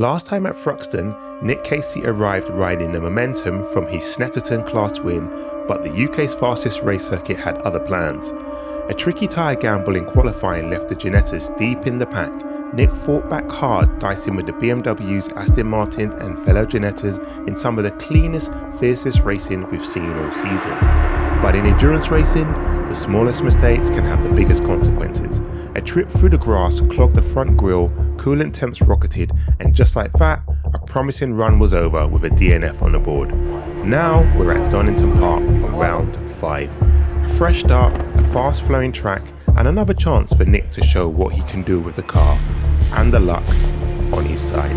Last time at Thruxton, Nick Casey arrived riding the momentum from his Snetterton class win, but the UK's fastest race circuit had other plans. A tricky tyre gamble in qualifying left the Ginettas deep in the pack. Nick fought back hard, dicing with the BMWs, Aston Martins and fellow Ginettas in some of the cleanest, fiercest racing we've seen all season. But in endurance racing, the smallest mistakes can have the biggest consequences. A trip through the grass clogged the front grille, coolant temps rocketed, and just like that, a promising run was over with a DNF on the board. Now we're at Donington Park for round 5. A fresh start, a fast flowing track, and another chance for Nick to show what he can do with the car, and the luck on his side.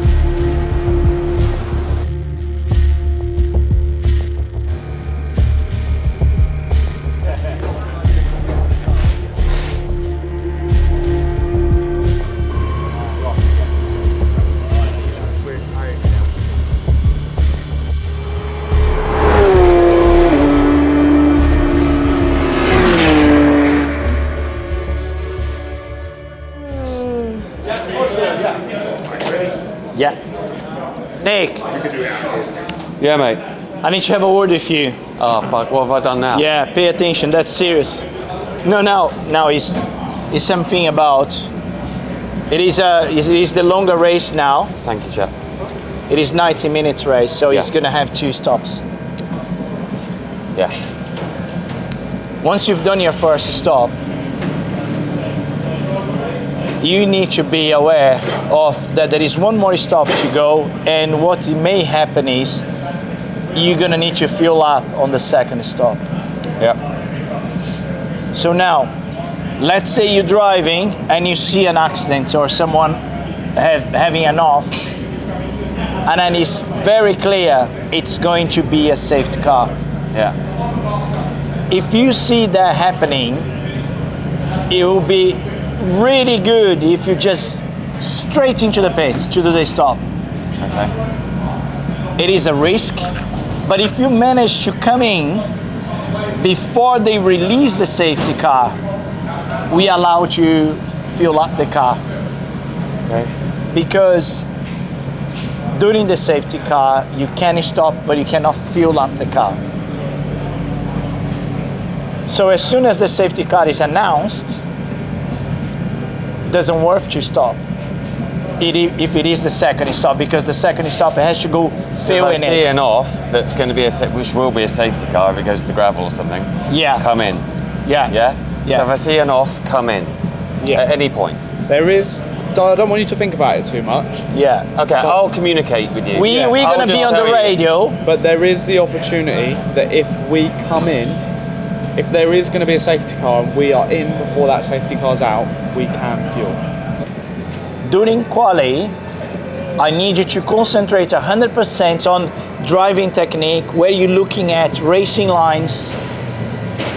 Yeah. Nick. Yeah, mate. I need to have a word with you. Oh, fuck. What have I done now? Yeah, pay attention. That's serious. No, it's something about. It is the longer race now. Thank you, chap. It is 90 minutes race, so he's gonna have 2 stops. Yeah. Once you've done your first stop, you need to be aware of that there is one more stop to go, and what may happen is you're gonna need to fuel up on the second stop. Yeah. So now, let's say you're driving and you see an accident or someone having an off, and then it's very clear it's going to be a safety car. Yeah. If you see that happening, it will be really good if you just straight into the pits to do the stop. Okay. It is a risk, but if you manage to come in before they release the safety car, we allow you to fuel up the car. Okay. Because during the safety car, you can stop, but you cannot fuel up the car. So as soon as the safety car is announced, doesn't worth to stop. If it is the second stop, because the second stop has to go fill in it. So if I see an off that's going to be which will be a safety car if it goes to the gravel or something. Yeah. Come in. Yeah. Yeah. Yeah. So if I see an off, come in. Yeah. At any point. There is. I don't want you to think about it too much. Yeah. Okay. I'll communicate with you. We're I'll gonna be just on the tell you. radio. But there is the opportunity that if we come in, if there is going to be a safety car and we are in before that safety car's out, we can fuel. During quali, I need you to concentrate 100% on driving technique, where you're looking at racing lines,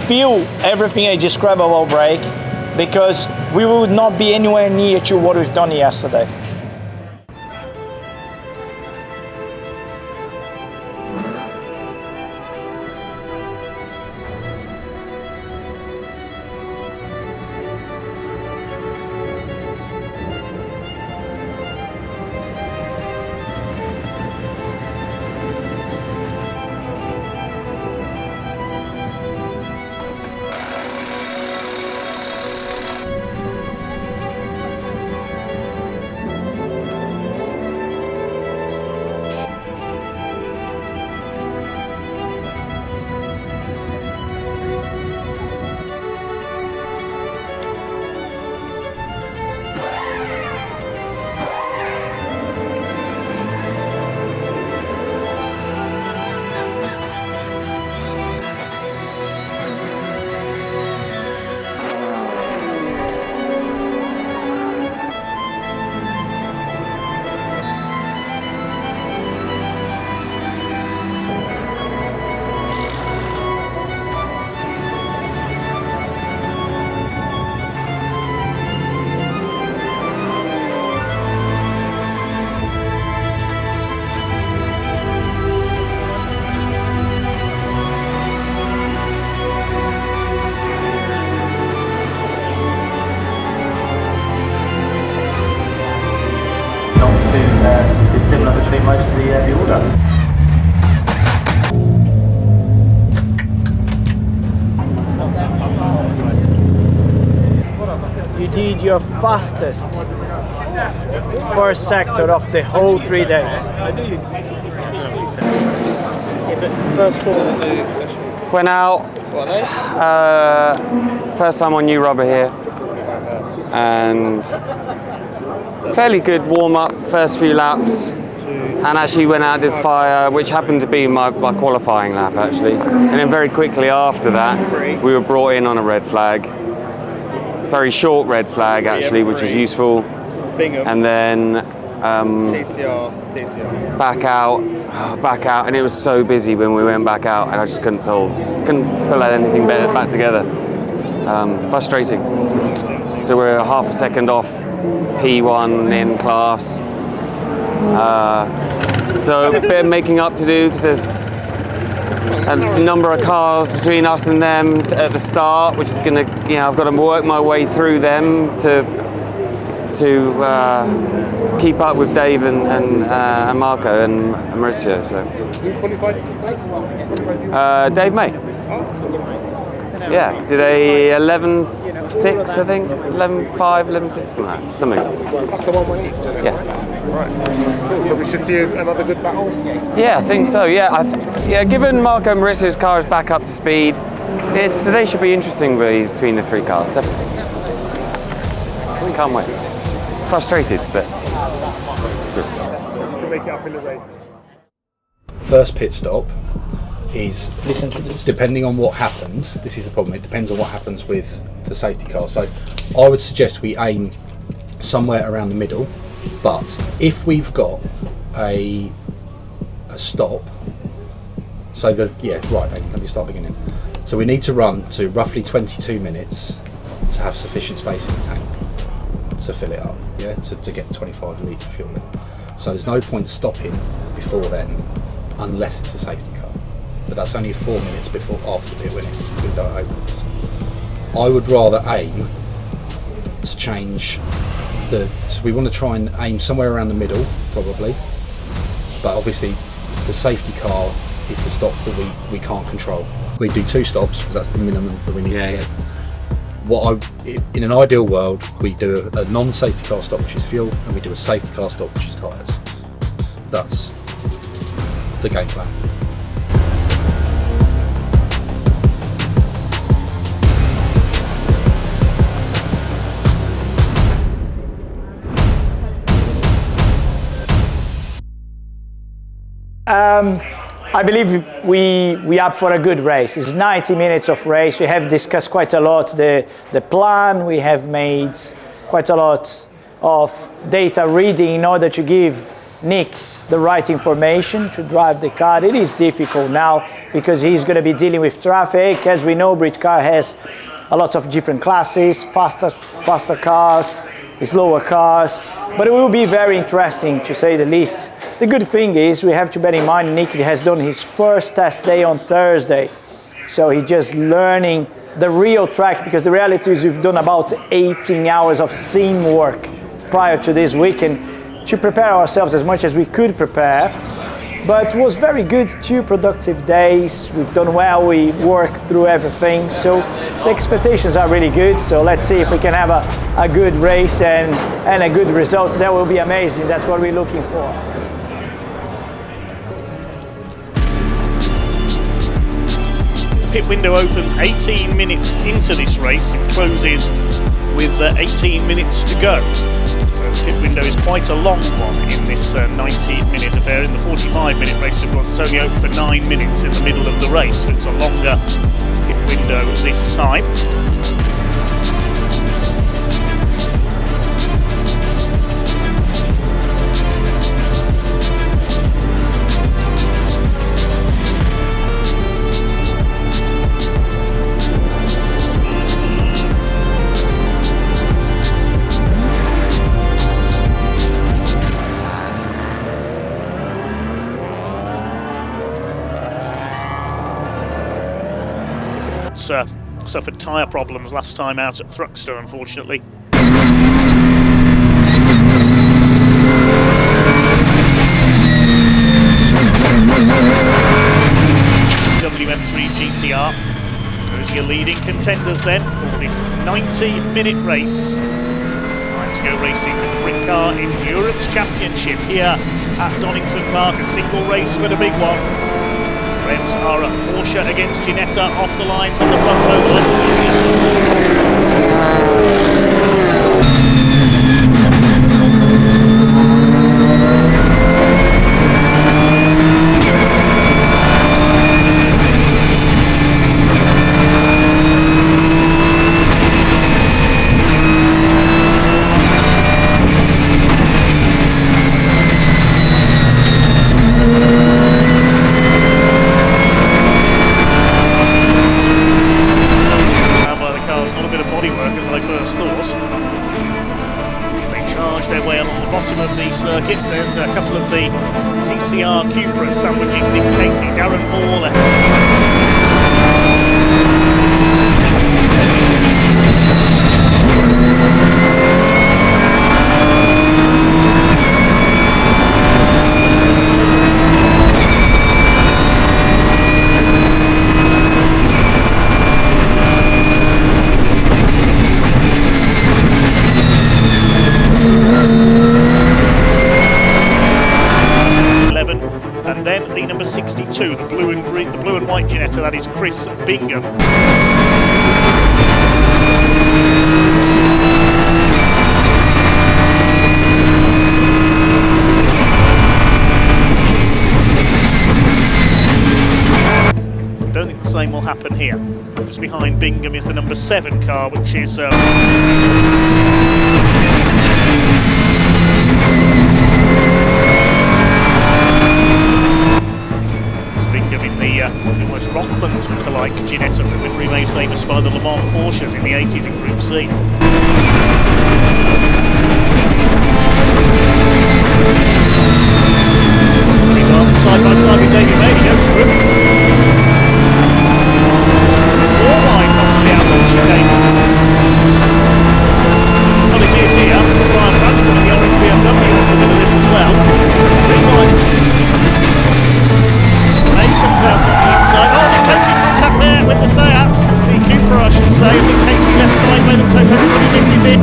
feel everything I described about brake, because we would not be anywhere near to what we've done yesterday. much the order. You did your fastest first sector of the whole 3 days. First corner. Went out, first time on new rubber here, and fairly good warm-up, first few laps, and actually went out, did fire, which happened to be my qualifying lap actually, and then very quickly after that, we were brought in on a red flag, very short red flag actually, which was useful, and then back out, and it was so busy when we went back out, and I just couldn't pull anything back together. Frustrating. So we're half a second off P1 in class. So a bit of making up to do because there's a number of cars between us and them at the start, which is gonna, I've got to work my way through them to keep up with Dave and Marco and Maurizio. So. Who qualified next? Dave May. Yeah, did a 11.6, I think, 11.5, 11.6, something. That's the 118. Yeah. Right. Cool. So we should see another good battle. Yeah, I think so. Yeah, given Marco and Maurizio's car is back up to speed, today should be interesting between the three cars. Definitely. Can't wait. Frustrated, but good. To make it up in the race. First pit stop is, depending on what happens, this is the problem, it depends on what happens with the safety car. So I would suggest we aim somewhere around the middle, but if we've got a stop, so let me start beginning. So we need to run to roughly 22 minutes to have sufficient space in the tank to fill it up, to get 25 litres of fuel in. So there's no point stopping before then unless it's a safety car. But that's only 4 minutes after the pit window opens. I would rather aim to change so we want to try and aim somewhere around the middle, probably. But obviously the safety car is the stop that we can't control. We do 2 stops because that's the minimum that we need to get. In an ideal world, we do a non-safety car stop, which is fuel, and we do a safety car stop, which is tyres. That's the game plan. I believe we up for a good race. It's 90 minutes of race. We have discussed quite a lot the plan. We have made quite a lot of data reading in order to give Nick the right information to drive the car. It is difficult now because he's going to be dealing with traffic. As we know, Britcar has a lot of different classes, faster cars, slower cars, but it will be very interesting to say the least. The good thing is we have to bear in mind Nick has done his first test day on Thursday, so he's just learning the real track, because the reality is we've done about 18 hours of sim work prior to this weekend to prepare ourselves as much as we could prepare. But it was very good, 2 productive days. We've done well, we worked through everything. So the expectations are really good. So let's see if we can have a good race and a good result. That will be amazing. That's what we're looking for. The pit window opens 18 minutes into this race. It closes with 18 minutes to go. So the pit window is quite a long one in this 90-minute affair. In the 45-minute race, of course, it's only open for 9 minutes in the middle of the race, so it's a longer pit window this time. Suffered tyre problems last time out at Thruxton, unfortunately. contenders then for this 90-minute race. Time to go racing the Britcar Endurance Championship here at Donington Park. A single race for the big one. Friends are a Porsche against Ginetta off the lines on the front row. Circuits. There's a couple of the TCR Cupras sandwiching Nick Casey, Darren Ball. 62, the blue and white Ginetta, that is Chris Bingham. Don't think the same will happen here. Just behind Bingham is the number 7 car, which is almost Rothmans look-alike Ginetta, the livery made famous by the Le Mans Porsches in the 80s in Group C. Side by side with David May, he goes through. 4 wide possibly out on chicane. Not a gear here, Brian Ransom and the orange BMW want to win this as well. 3 wide. May comes out on the inside. Oh, Nick Casey contact there with the Seat. The Cupra, I should say. Nick Casey left side where let's hope everybody misses it.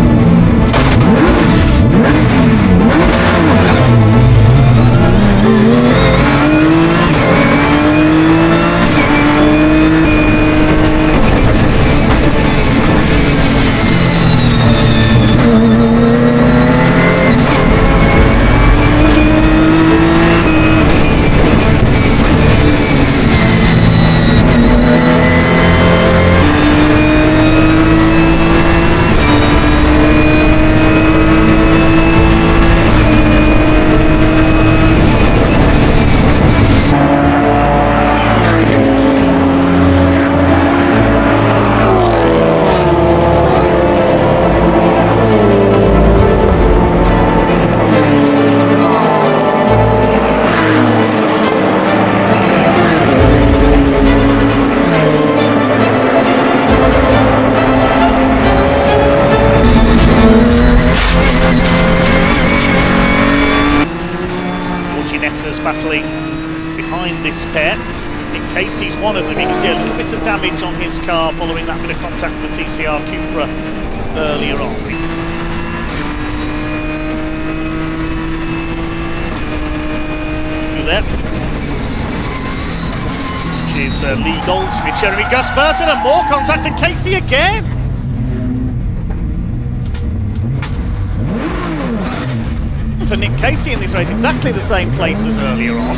Battling behind this pair. Nick Casey's one of them. You can see a little bit of damage on his car following that bit of contact with the TCR Cupra earlier on. Through there. Which is Lee Goldsmith, Jeremy Gus Burton, and more contact, and Casey again. For Nick Casey in this race, exactly the same place as earlier on.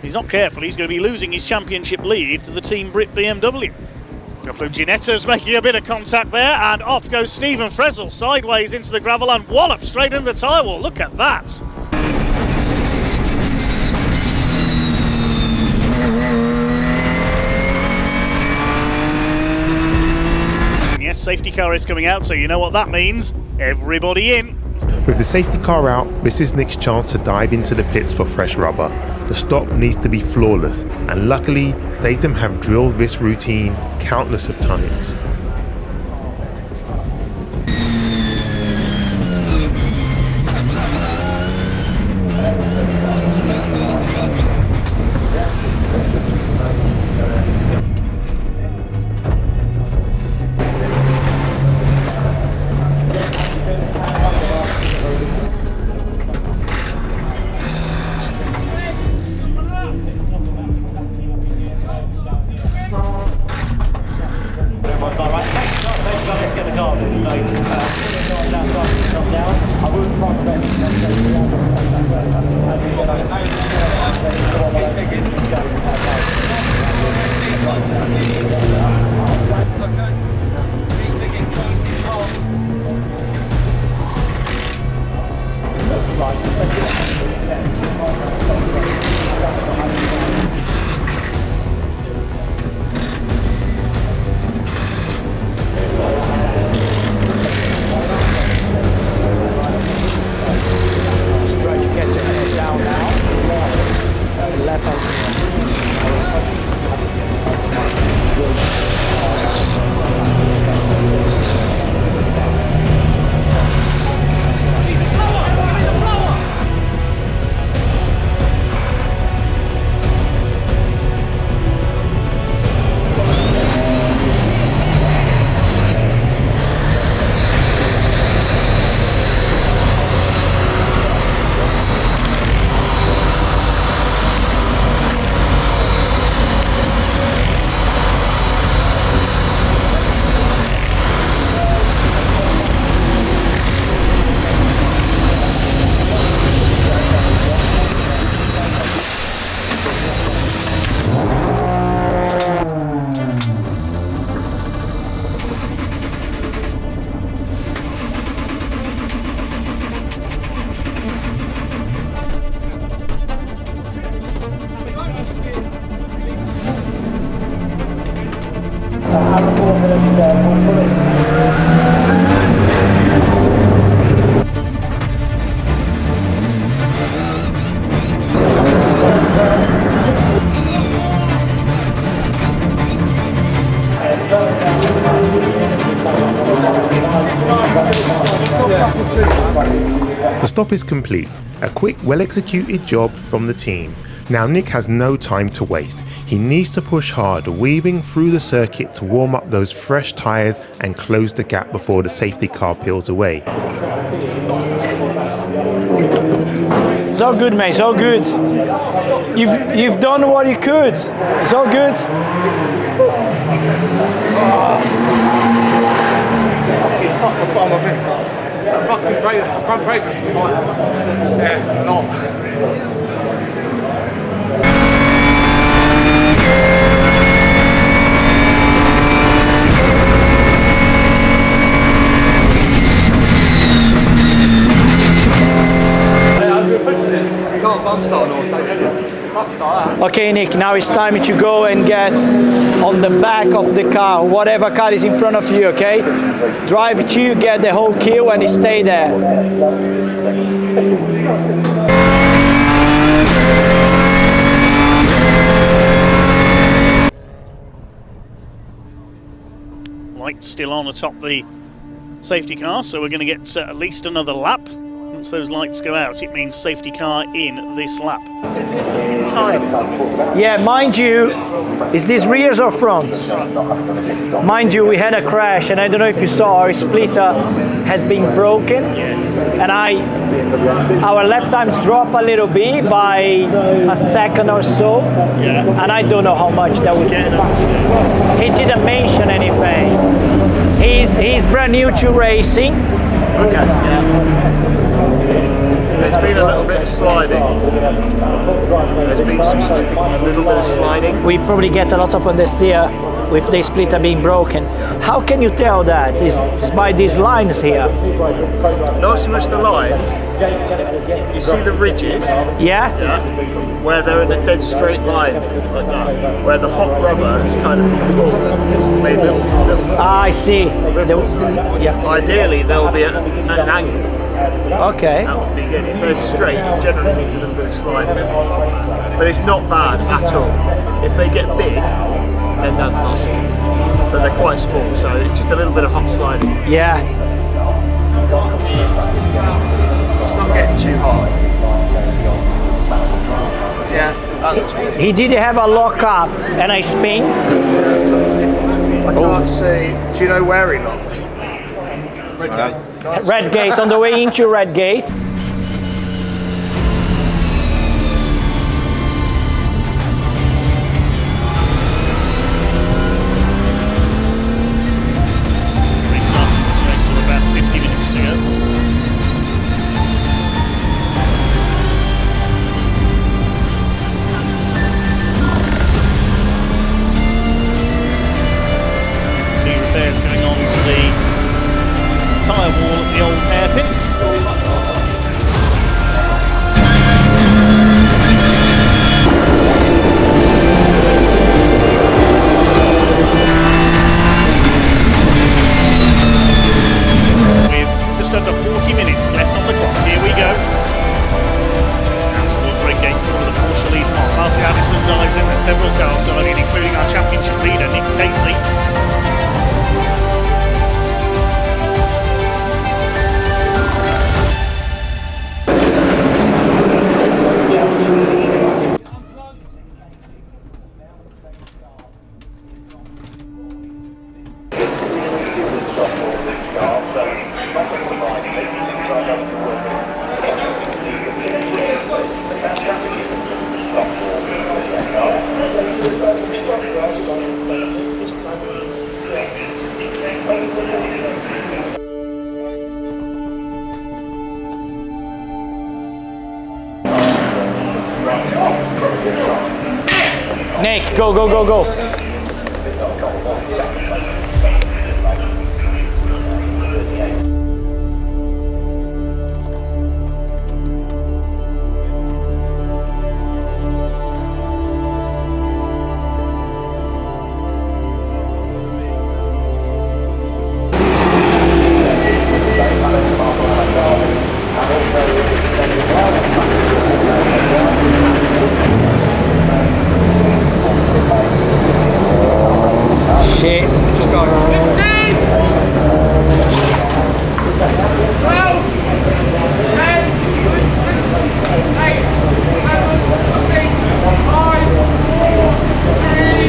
He's not careful, he's going to be losing his championship lead to the Team Brit BMW. A couple of Ginettas making a bit of contact there, and off goes Stephen Fresel sideways into the gravel and wallop straight in the tyre wall. Look at that. Yes, safety car is coming out, so you know what that means. Everybody in. With the safety car out, this is Nick's chance to dive into the pits for fresh rubber. The stop needs to be flawless, and luckily, Datum have drilled this routine countless of times. The stop is complete, a quick, well-executed job from the team. Now Nick has no time to waste. He needs to push hard, weaving through the circuit to warm up those fresh tyres and close the gap before the safety car peels away. It's all good, mate, it's all good. You've done what you could. It's all good. Fucking front brake was fine. Yeah, not. Okay, Nick, now it's time to go and get on the back of the car, whatever car is in front of you, okay? Drive to get the whole kill and stay there. Lights still on atop the safety car, so we're going to get at least another lap. Once those lights go out, it means safety car in this lap. Time. Yeah, mind you, is this rears or fronts? Mind you, we had a crash, and I don't know if you saw, our splitter has been broken, and our lap times drop a little bit by a second or so, and I don't know how much that would. He didn't mention anything. He's brand new to racing. Okay. Yeah. There's been a little bit of sliding. There's been a little bit of sliding. We probably get a lot of understeer with the splitter being broken. How can you tell that? It's by these lines here. Not so much the lines. You see the ridges? Yeah? Yeah. Where they're in a dead straight line, like that. Where the hot rubber has kind of been pulled and it's made little I see. Yeah. Ideally, they'll be at an angle. Okay. That would be good. If they're straight, it generally needs a little bit of slide. But it's not bad at all. If they get big, then that's not so good. But they're quite small, so it's just a little bit of hot sliding. Yeah. It's not getting too hard. Yeah, that looks good. He did have a lock up and a spin. I can't see. Do you know where he locked? Red gate, on the way into red gate. wall at the old hairpin. Just under 40 minutes left on the clock. Here we go. Now towards Redgate Corner, the Porsche leads on. Martin Addison dives in. There's several cars diving in, including our championship leader, Nick Casey. Nick, go, go, go, go. Shit. Just go. 15! 12! 10! 8! 5! 4! 3! 2!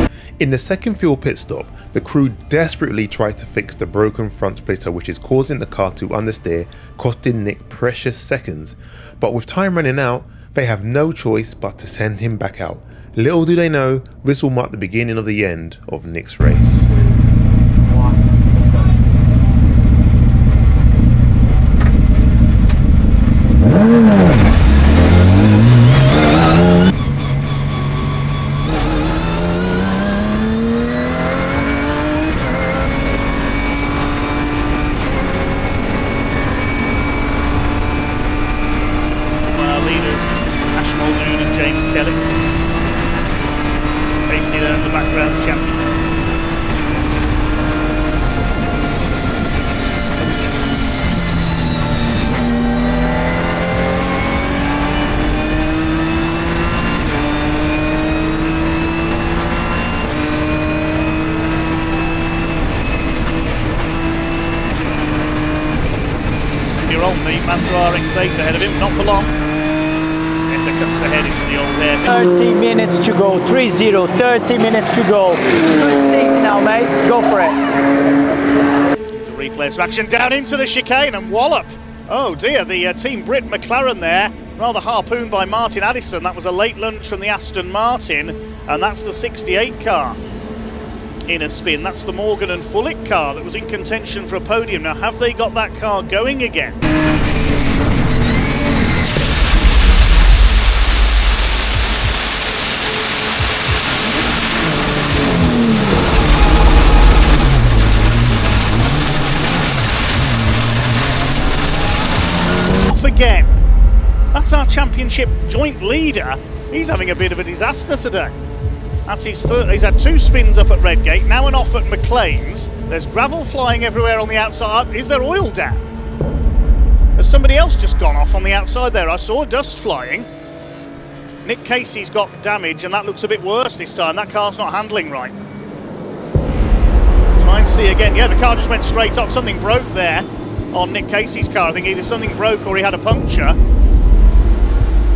1! In the second fuel pit stop, the crew desperately tried to fix the broken front splitter, which is causing the car to understeer, costing Nick precious seconds. But with time running out, they have no choice but to send him back out. Little do they know, this will mark the beginning of the end of Nick's race. The background champion. You're on the Mazda RX-8 ahead of him, not for long. Comes ahead into the old hairpin. 30 minutes to go, 3-0, 30 minutes to go. First stage now, mate, go for it. The replay of action down into the chicane and wallop. Oh dear, the Team Brit McLaren there, rather harpooned by Martin Addison. That was a late lunch from the Aston Martin, and that's the 68 car in a spin. That's the Morgan and Fullick car that was in contention for a podium. Now, have they got that car going again? Again. That's our championship joint leader. He's having a bit of a disaster today. That's his third. He's had 2 spins up at Redgate, now an off at McLean's. There's gravel flying everywhere on the outside. Is there oil down? Has somebody else just gone off on the outside there? I saw dust flying. Nick Casey's got damage, and that looks a bit worse this time. That car's not handling right. Try and see again. Yeah, the car just went straight off. Something broke there on Nick Casey's car. I think either something broke or he had a puncture.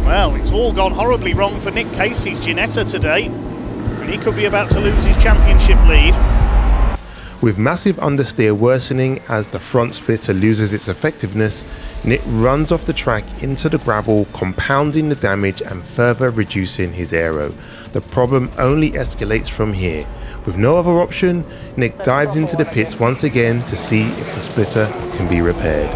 Well, it's all gone horribly wrong for Nick Casey's Ginetta today, and he could be about to lose his championship lead. With massive understeer worsening as the front splitter loses its effectiveness, Nick runs off the track into the gravel, compounding the damage and further reducing his aero. The problem only escalates from here. With no other option, Nick dives into the pits once again to see if the splitter can be repaired.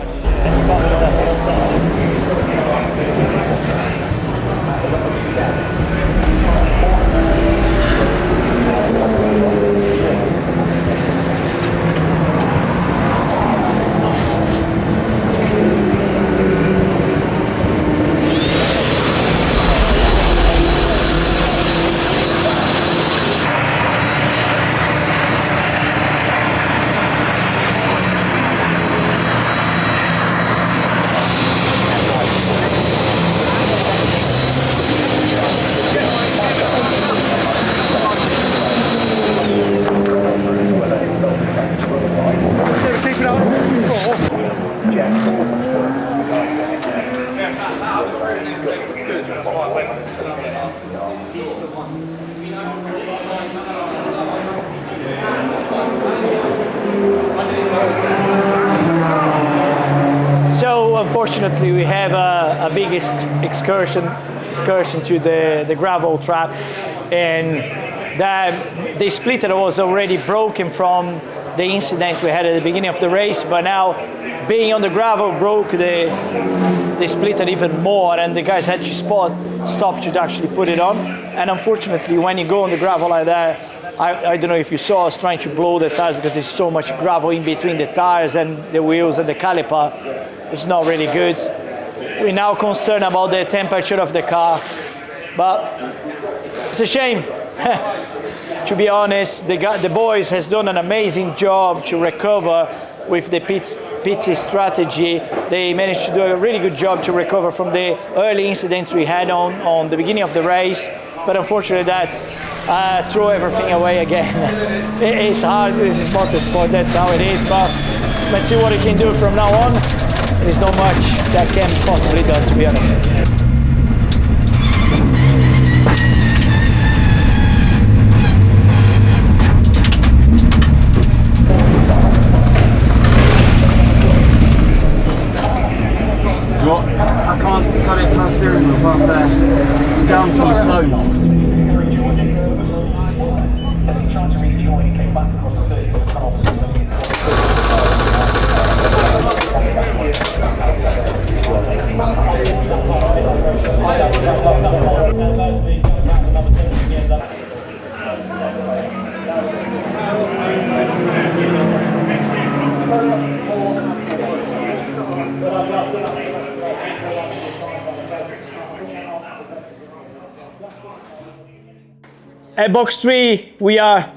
unfortunately, we have a big excursion to the gravel trap, and the splitter was already broken from the incident we had at the beginning of the race, but now being on the gravel broke the splitter even more, and the guys had to stop to actually put it on. And unfortunately, when you go on the gravel like that, I don't know if you saw us trying to blow the tires because there's so much gravel in between the tires and the wheels and the caliper. It's not really good. We're now concerned about the temperature of the car, but it's a shame. To be honest, the boys has done an amazing job to recover with the pit strategy. They managed to do a really good job to recover from the early incidents we had on the beginning of the race, but unfortunately that throw everything away again. It's hard, this is motorsport, that's how it is, but let's see what we can do from now on. There's not much that can possibly done, to be honest. I can't cut it past steering wheel, past there. It's down from the stones. At Box3, we are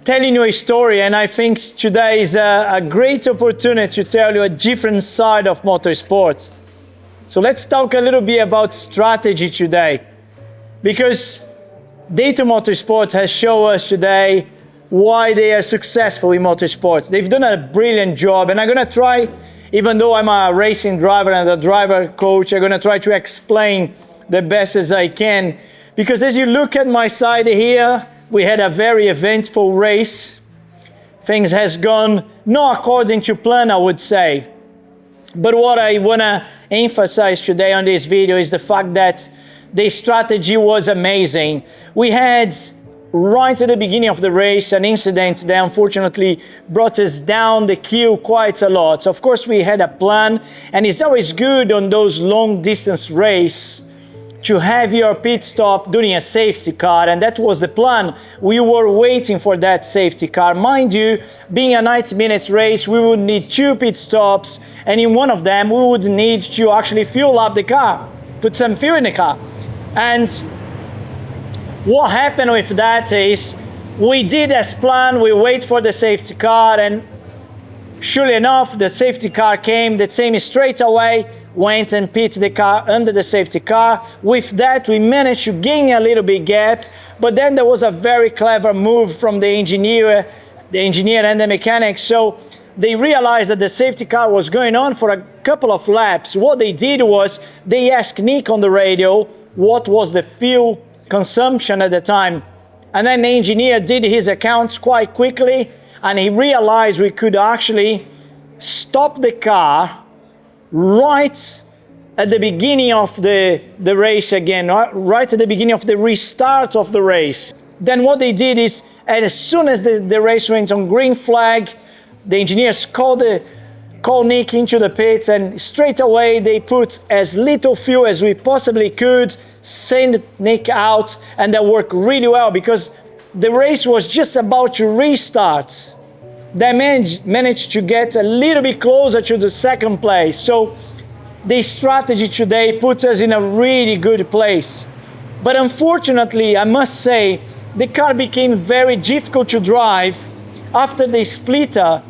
telling you a story, and I think today is a great opportunity to tell you a different side of motorsport. So let's talk a little bit about strategy today, because Data Motorsport has shown us today why they are successful in motorsport. They've done a brilliant job, and I'm gonna try, even though I'm a racing driver and a driver coach, I'm gonna try to explain the best as I can. Because as you look at my side here, we had a very eventful race. Things has gone not according to plan, I would say. But what I wanna emphasize today on this video is the fact that the strategy was amazing. We had, right at the beginning of the race, an incident that unfortunately brought us down the queue quite a lot. Of course, we had a plan, and it's always good on those long distance races to have your pit stop during a safety car, and that was the plan. We were waiting for that safety car. Mind you, being a 90-minute race, we would need 2 pit stops, and in one of them, we would need to actually fuel up the car, put some fuel in the car. And what happened with that is, we did as planned, we wait for the safety car, and surely enough, the safety car came, the team straight away went and pit the car under the safety car. With that, we managed to gain a little bit gap, but then there was a very clever move from the engineer and the mechanic. So they realized that the safety car was going on for a couple of laps. What they did was they asked Nick on the radio what was the fuel consumption at the time. And then the engineer did his accounts quite quickly, and he realized we could actually stop the car right at the beginning of the race again, right at the beginning of the restart of the race. Then what they did is, as soon as the race went on green flag, the engineers called Nick into the pits, and straight away they put as little fuel as we possibly could, send Nick out, and that worked really well because the race was just about to restart. They managed to get a little bit closer to the second place. So the strategy today puts us in a really good place. But unfortunately, I must say, the car became very difficult to drive after the splitter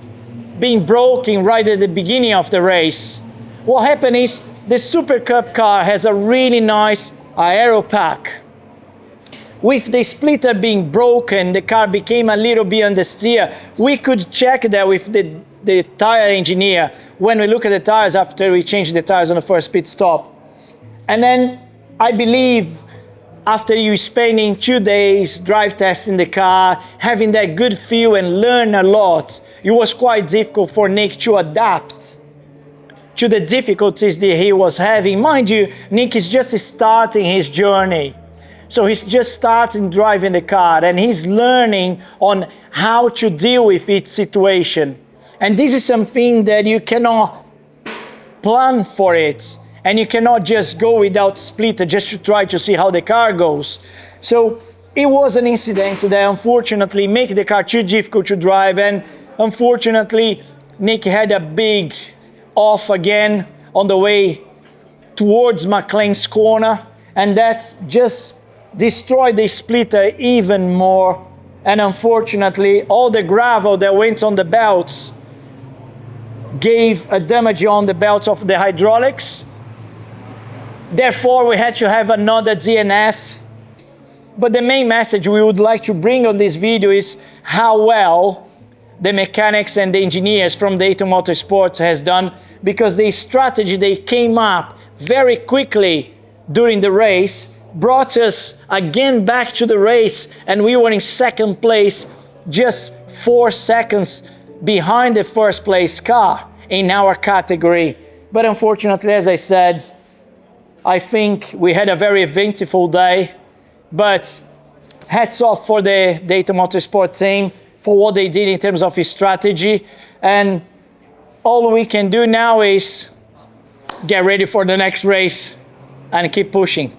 being broken right at the beginning of the race. What happened is, the Super Cup car has a really nice aero pack. With the splitter being broken, the car became a little bit understeer. We could check that with the tire engineer when we look at the tires after we changed the tires on the first pit stop. And then I believe after you spending 2 days drive testing the car, having that good feel and learn a lot, it was quite difficult for Nick to adapt to the difficulties that he was having. Mind you, Nick is just starting his journey. So he's just starting driving the car and he's learning on how to deal with each situation. And this is something that you cannot plan for it. And you cannot just go without splitter just to try to see how the car goes. So it was an incident that unfortunately made the car too difficult to drive, and unfortunately Nick had a big off again on the way towards McLean's corner, and that just destroyed the splitter even more. And unfortunately all the gravel that went on the belts gave a damage on the belts of the hydraulics. Therefore we had to have another DNF. But the main message we would like to bring on this video is how well the mechanics and the engineers from Donington Motorsport has done, because the strategy they came up very quickly during the race brought us again back to the race, and we were in second place, just 4 seconds behind the first place car in our category. But unfortunately, as I said, I think we had a very eventful day, but hats off for the Donington Motorsport team for what they did in terms of strategy. And all we can do now is get ready for the next race and keep pushing.